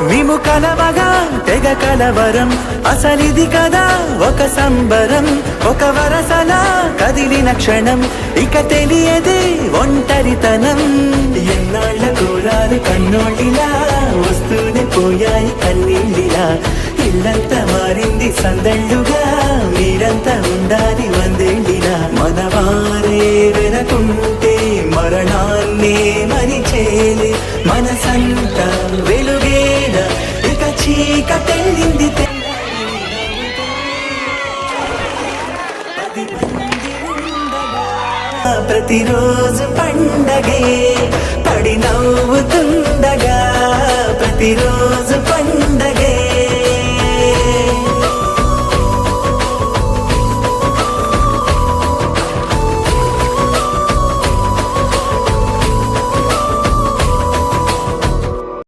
విముఖలవగా తెగ కలవరం అసలిది కదా ఒక సంబరం ఒక వరసలా కదిలిన క్షణం ఇక తెలియదే ఒంటరితనం ఎన్నాళ్ళ కోరాలు కన్నోళ్ళిలా వస్తూనే పోయాయి కన్నీళ్ళిలా ఇల్లంతా మారింది సందళ్ళుగా మీరంతా ఉండాలి వందేళ్ళిలా మనవారే వెనకుంటే మరణాన్నే మరిచేలే మనసంతా వెలుగేల ఇక చీకటెళ్ళింది ప్రతిరోజు పండగే పడి నవ్వుతుండగా ప్రతిరోజు